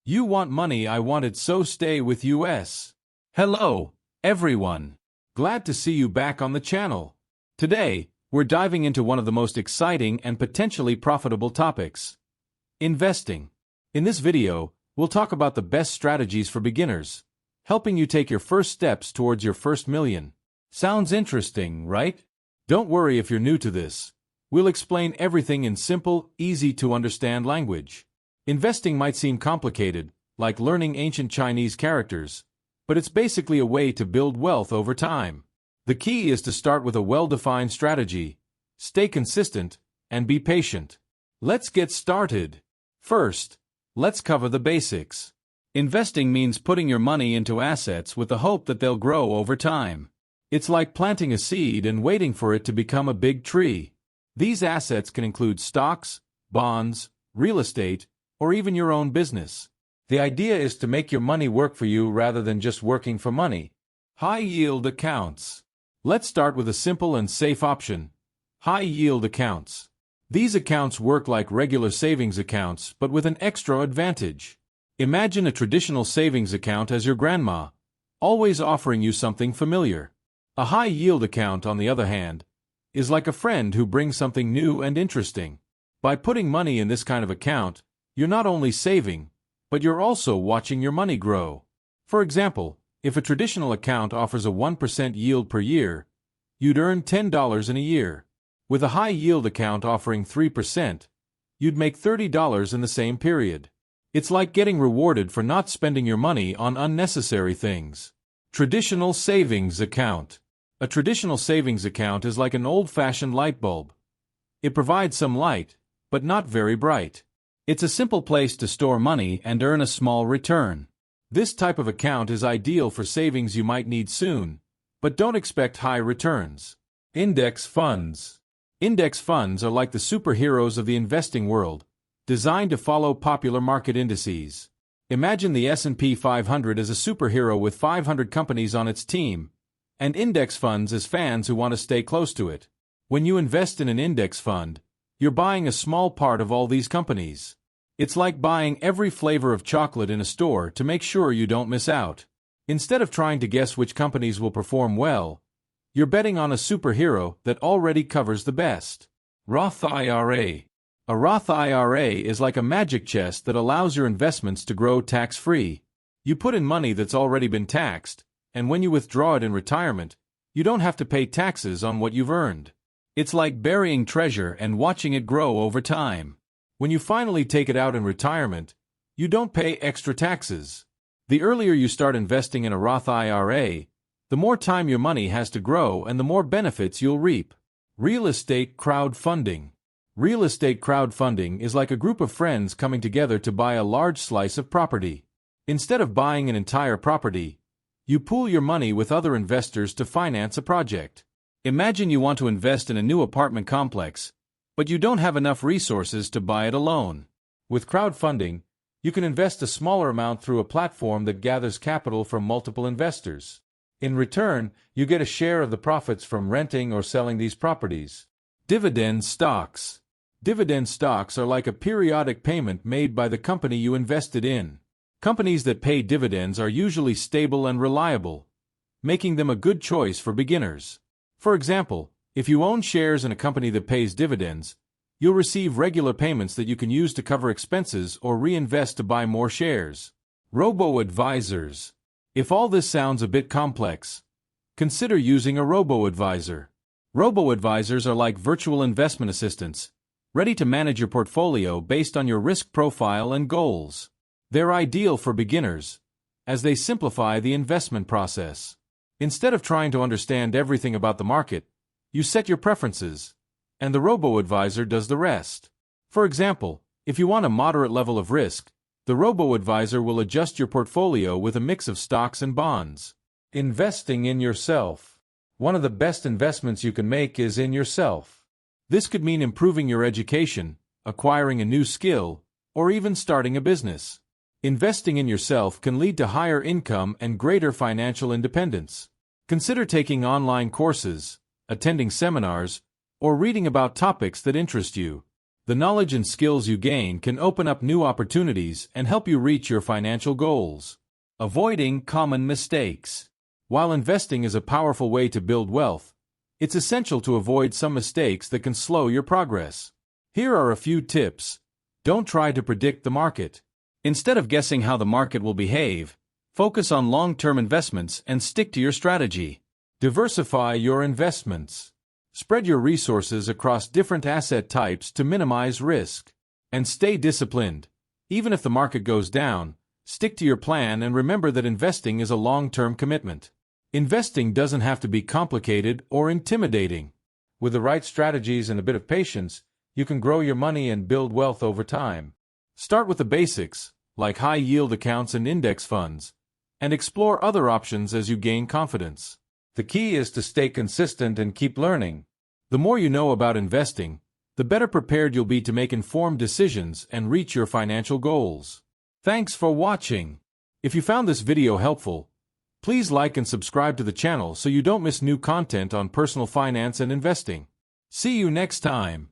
You want money, I want it, so stay with us. Hello, everyone. Glad to see you back on the channel. Today, we're diving into one of the most exciting and potentially profitable topics: investing. In this video, we'll talk about the best strategies for beginners, helping you take your first steps towards your first million. Sounds interesting, right? Don't worry if you're new to this. We'll explain everything in simple, easy-to-understand language. Investing might seem complicated, like learning ancient Chinese characters, but it's basically a way to build wealth over time. The key is to start with a well-defined strategy, stay consistent, and be patient. Let's get started. First, let's cover the basics. Investing means putting your money into assets with the hope that they'll grow over time. It's like planting a seed and waiting for it to become a big tree. These assets can include stocks, bonds, real estate, or even your own business. The idea is to make your money work for you rather than just working for money. High-yield accounts. Let's start with a simple and safe option: high-yield accounts. These accounts work like regular savings accounts, but with an extra advantage. Imagine a traditional savings account as your grandma, always offering you something familiar. A high-yield account, on the other hand, is like a friend who brings something new and interesting. By putting money in this kind of account, you're not only saving, but you're also watching your money grow. For example, if a traditional account offers a 1% yield per year, you'd earn $10 in a year. With a high-yield account offering 3%, you'd make $30 in the same period. It's like getting rewarded for not spending your money on unnecessary things. Traditional savings account. A traditional savings account is like an old-fashioned light bulb. It provides some light, but not very bright. It's a simple place to store money and earn a small return. This type of account is ideal for savings you might need soon, but don't expect high returns. Index funds. Index funds are like the superheroes of the investing world, designed to follow popular market indices. Imagine the S&P 500 as a superhero with 500 companies on its team, and index funds as fans who want to stay close to it. When you invest in an index fund, you're buying a small part of all these companies. It's like buying every flavor of chocolate in a store to make sure you don't miss out. Instead of trying to guess which companies will perform well, you're betting on a superhero that already covers the best. Roth IRA. A Roth IRA is like a magic chest that allows your investments to grow tax-free. You put in money that's already been taxed, and when you withdraw it in retirement, you don't have to pay taxes on what you've earned. It's like burying treasure and watching it grow over time. When you finally take it out in retirement, you don't pay extra taxes. The earlier you start investing in a Roth IRA, the more time your money has to grow and the more benefits you'll reap. Real estate crowdfunding. Real estate crowdfunding is like a group of friends coming together to buy a large slice of property. Instead of buying an entire property, you pool your money with other investors to finance a project. Imagine you want to invest in a new apartment complex, but you don't have enough resources to buy it alone. With crowdfunding, you can invest a smaller amount through a platform that gathers capital from multiple investors. In return, you get a share of the profits from renting or selling these properties. Dividend stocks. Dividend stocks are like a periodic payment made by the company you invested in. Companies that pay dividends are usually stable and reliable, making them a good choice for beginners. For example, if you own shares in a company that pays dividends, you'll receive regular payments that you can use to cover expenses or reinvest to buy more shares. Robo-advisors. If all this sounds a bit complex, consider using a robo-advisor. Robo-advisors are like virtual investment assistants, ready to manage your portfolio based on your risk profile and goals. They're ideal for beginners, as they simplify the investment process. Instead of trying to understand everything about the market, you set your preferences, and the robo-advisor does the rest. For example, if you want a moderate level of risk, the robo-advisor will adjust your portfolio with a mix of stocks and bonds. Investing in yourself. One of the best investments you can make is in yourself. This could mean improving your education, acquiring a new skill, or even starting a business. Investing in yourself can lead to higher income and greater financial independence. Consider taking online courses, attending seminars, or reading about topics that interest you. The knowledge and skills you gain can open up new opportunities and help you reach your financial goals. Avoiding common mistakes. While investing is a powerful way to build wealth, it's essential to avoid some mistakes that can slow your progress. Here are a few tips. Don't try to predict the market. Instead of guessing how the market will behave, focus on long-term investments and stick to your strategy. Diversify your investments. Spread your resources across different asset types to minimize risk. And stay disciplined. Even if the market goes down, stick to your plan and remember that investing is a long-term commitment. Investing doesn't have to be complicated or intimidating. With the right strategies and a bit of patience, you can grow your money and build wealth over time. Start with the basics, like high-yield accounts and index funds, and explore other options as you gain confidence. The key is to stay consistent and keep learning. The more you know about investing, the better prepared you'll be to make informed decisions and reach your financial goals. Thanks for watching. If you found this video helpful, please like and subscribe to the channel so you don't miss new content on personal finance and investing. See you next time.